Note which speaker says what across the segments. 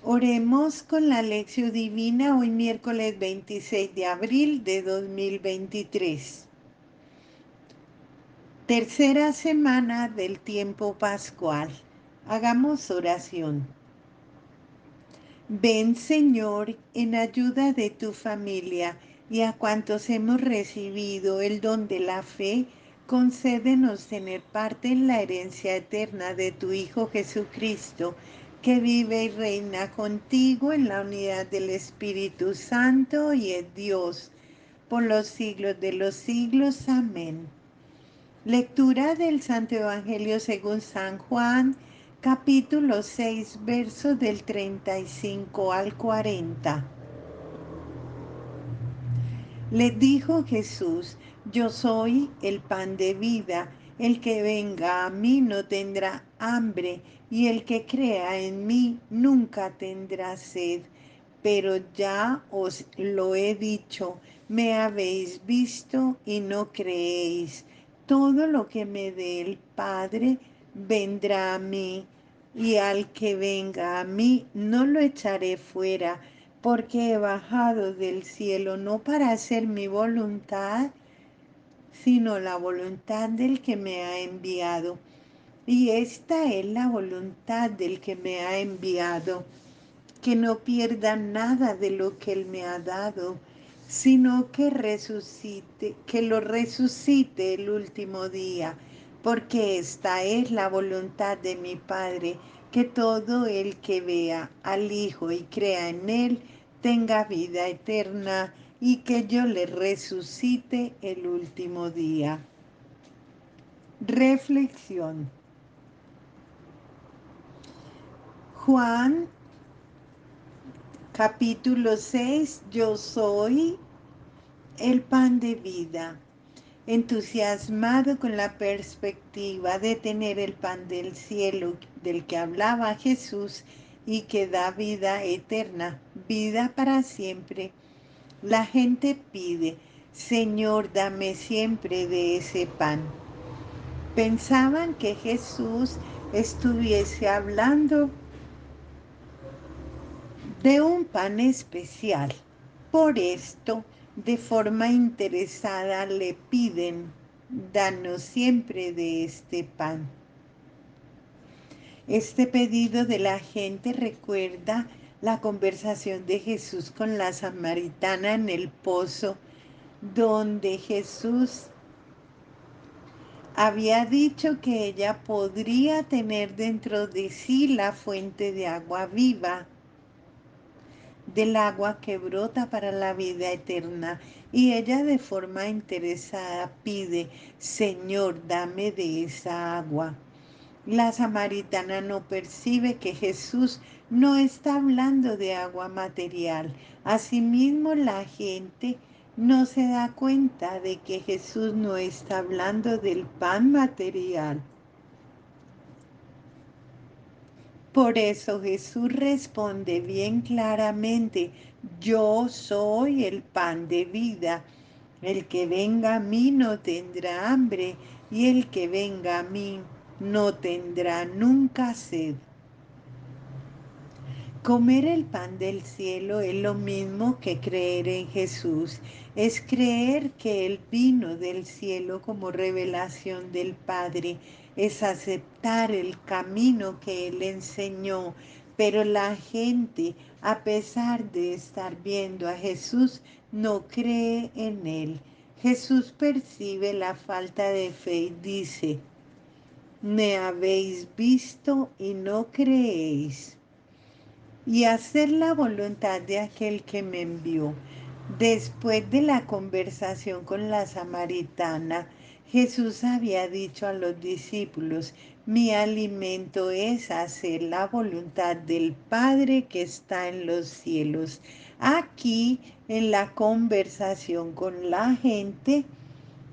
Speaker 1: Oremos con la lección divina hoy miércoles 26 de abril de 2023. Tercera semana del tiempo pascual. Hagamos oración. Ven, Señor, en ayuda de tu familia y a cuantos hemos recibido el don de la fe, concédenos tener parte en la herencia eterna de tu Hijo Jesucristo, que vive y reina contigo en la unidad del Espíritu Santo y es Dios, por los siglos de los siglos. Amén. Lectura del Santo Evangelio según San Juan, capítulo 6, versos del 35 al 40. Le dijo Jesús: yo soy el pan de vida, el que venga a mí no tendrá hambre, y el que crea en mí nunca tendrá sed. Pero ya os lo he dicho, me habéis visto y no creéis. Todo lo que me dé el Padre vendrá a mí, y al que venga a mí no lo echaré fuera, porque he bajado del cielo no para hacer mi voluntad, sino la voluntad del que me ha enviado. Y esta es la voluntad del que me ha enviado, que no pierda nada de lo que él me ha dado, sino que resucite, que lo resucite el último día, porque esta es la voluntad de mi Padre, que todo el que vea al Hijo y crea en él tenga vida eterna, y que yo le resucite el último día. Reflexión. Juan capítulo 6. Yo soy el pan de vida. Entusiasmado con la perspectiva de tener el pan del cielo del que hablaba Jesús y que da vida eterna, vida para siempre, la gente pide: Señor, dame siempre de ese pan. Pensaban que Jesús estuviese hablando de un pan especial. Por esto, de forma interesada le piden: danos siempre de este pan. Este pedido de la gente recuerda la conversación de Jesús con la samaritana en el pozo, donde Jesús había dicho que ella podría tener dentro de sí la fuente de agua viva, del agua que brota para la vida eterna. Y ella, de forma interesada, pide: Señor, dame de esa agua. La samaritana no percibe que Jesús no está hablando de agua material. Asimismo, la gente no se da cuenta de que Jesús no está hablando del pan material. Por eso Jesús responde bien claramente: yo soy el pan de vida. El que venga a mí no tendrá hambre, y el que venga a mí no tendrá nunca sed. Comer el pan del cielo es lo mismo que creer en Jesús. Es creer que Él vino del cielo como revelación del Padre. Es aceptar el camino que Él enseñó. Pero la gente, a pesar de estar viendo a Jesús, no cree en Él. Jesús percibe la falta de fe y dice: me habéis visto y no creéis. Y hacer la voluntad de aquel que me envió. Después de la conversación con la samaritana, Jesús había dicho a los discípulos: mi alimento es hacer la voluntad del Padre que está en los cielos. Aquí, en la conversación con la gente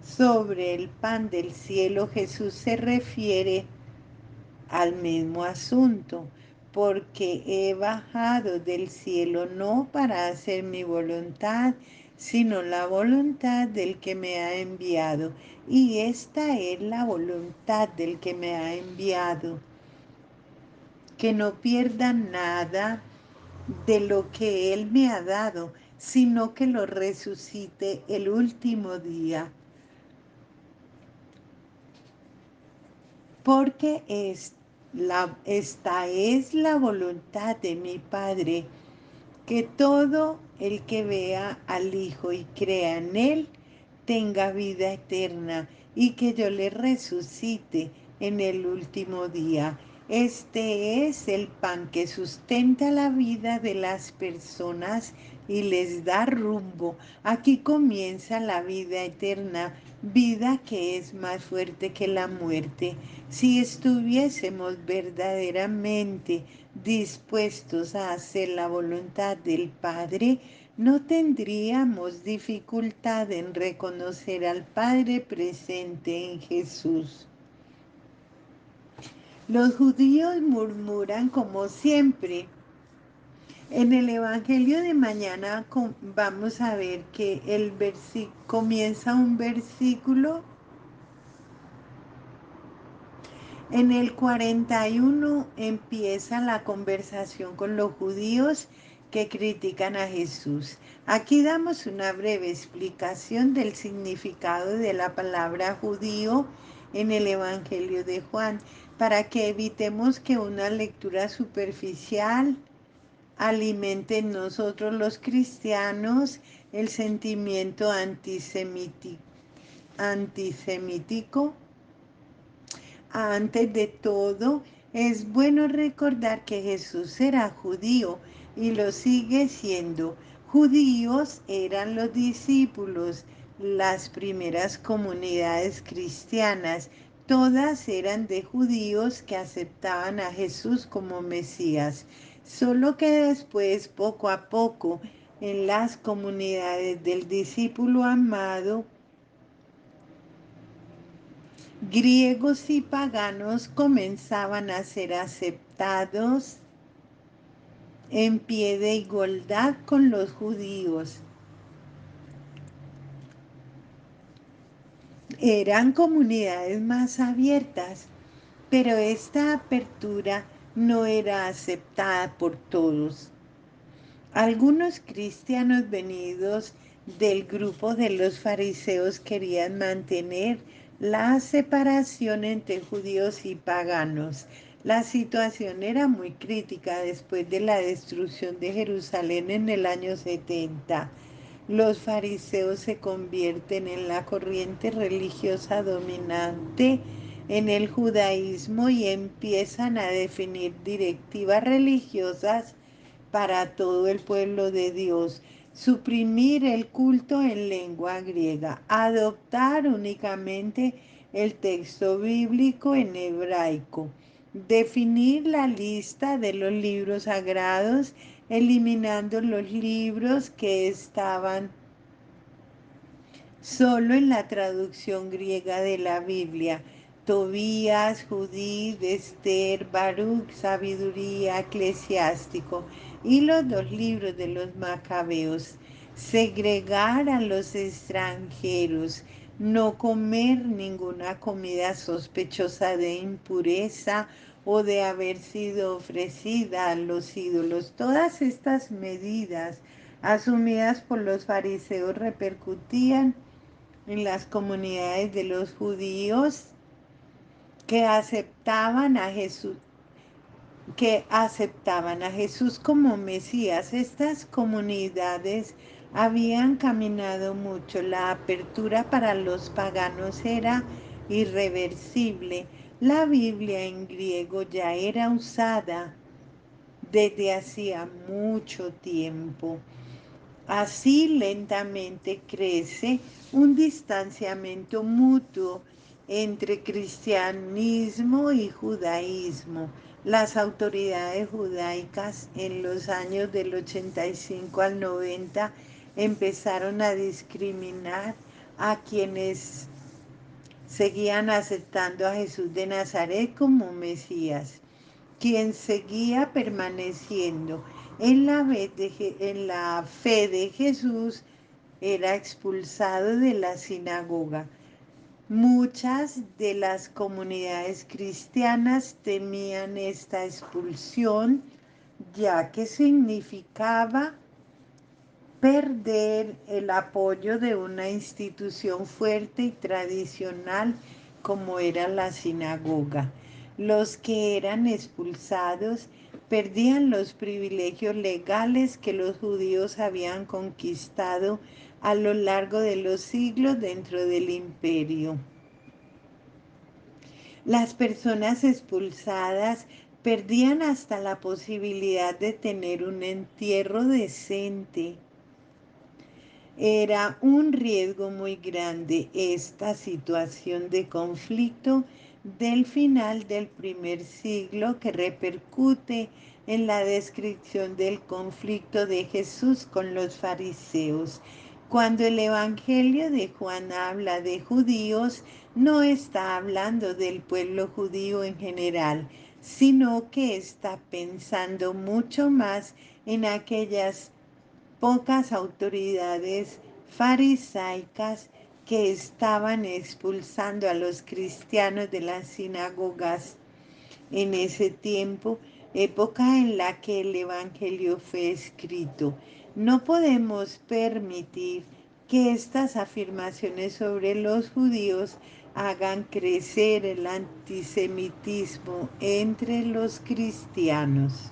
Speaker 1: sobre el pan del cielo, Jesús se refiere al mismo asunto, porque he bajado del cielo no para hacer mi voluntad, sino la voluntad del que me ha enviado. Y esta es la voluntad del que me ha enviado: que no pierdan nada de lo que Él me ha dado, sino que lo resucite el último día. Porque esta es la voluntad de mi Padre, que todo el que vea al Hijo y crea en Él tenga vida eterna y que yo le resucite en el último día. Este es el pan que sustenta la vida de las personas y les da rumbo. Aquí comienza la vida eterna, vida que es más fuerte que la muerte. Si estuviésemos verdaderamente dispuestos a hacer la voluntad del Padre, no tendríamos dificultad en reconocer al Padre presente en Jesús. Los judíos murmuran como siempre. En el Evangelio de mañana vamos a ver que comienza un versículo en el 41 empieza la conversación con los judíos que critican a Jesús. Aquí damos una breve explicación del significado de la palabra judío en el Evangelio de Juan, para que evitemos que una lectura superficial alimente en nosotros los cristianos el sentimiento antisemítico. Antes de todo, es bueno recordar que Jesús era judío y lo sigue siendo. Judíos eran los discípulos, las primeras comunidades cristianas. Todas eran de judíos que aceptaban a Jesús como Mesías. Solo que después, poco a poco, en las comunidades del discípulo amado, griegos y paganos comenzaban a ser aceptados en pie de igualdad con los judíos. Eran comunidades más abiertas, pero esta apertura no era aceptada por todos. Algunos cristianos venidos del grupo de los fariseos querían mantener la separación entre judíos y paganos. La situación era muy crítica después de la destrucción de Jerusalén en el año 70. Los fariseos se convierten en la corriente religiosa dominante en el judaísmo y empiezan a definir directivas religiosas para todo el pueblo de Dios, suprimir el culto en lengua griega, adoptar únicamente el texto bíblico en hebraico, definir la lista de los libros sagrados, eliminando los libros que estaban solo en la traducción griega de la Biblia: Tobías, Judith, Esther, Baruch, Sabiduría, Eclesiástico, y los dos libros de los Macabeos. Segregar a los extranjeros, no comer ninguna comida sospechosa de impureza o de haber sido ofrecida a los ídolos. Todas estas medidas asumidas por los fariseos repercutían en las comunidades de los judíos que aceptaban a Jesús, como Mesías. Estas comunidades habían caminado mucho. La apertura para los paganos era irreversible. La Biblia en griego ya era usada desde hacía mucho tiempo. Así lentamente crece un distanciamiento mutuo entre cristianismo y judaísmo. Las autoridades judaicas en los años del 85 al 90 empezaron a discriminar a quienes seguían aceptando a Jesús de Nazaret como Mesías. Quien seguía permaneciendo en la fe de Jesús era expulsado de la sinagoga. Muchas de las comunidades cristianas temían esta expulsión ya que significaba perder el apoyo de una institución fuerte y tradicional como era la sinagoga. Los que eran expulsados perdían los privilegios legales que los judíos habían conquistado a lo largo de los siglos dentro del imperio. Las personas expulsadas perdían hasta la posibilidad de tener un entierro decente. Era un riesgo muy grande esta situación de conflicto del final del primer siglo que repercute en la descripción del conflicto de Jesús con los fariseos. Cuando el Evangelio de Juan habla de judíos, no está hablando del pueblo judío en general, sino que está pensando mucho más en aquellas pocas autoridades farisaicas que estaban expulsando a los cristianos de las sinagogas en ese tiempo, época en la que el Evangelio fue escrito. No podemos permitir que estas afirmaciones sobre los judíos hagan crecer el antisemitismo entre los cristianos.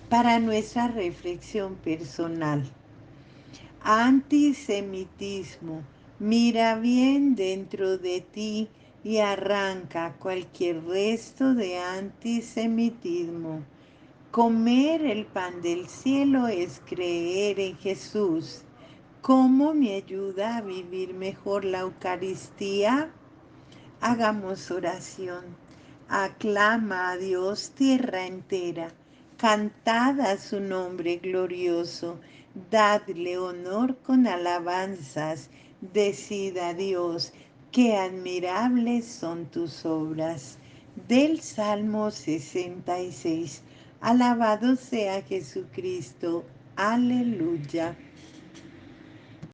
Speaker 1: Para nuestra reflexión personal, antisemitismo, mira bien dentro de ti y arranca cualquier resto de antisemitismo. Comer el pan del cielo es creer en Jesús. ¿Cómo me ayuda a vivir mejor la Eucaristía? Hagamos oración. Aclama a Dios tierra entera. Cantad a su nombre glorioso. Dadle honor con alabanzas. Decid a Dios, qué admirables son tus obras. Del Salmo 66. Alabado sea Jesucristo. Aleluya.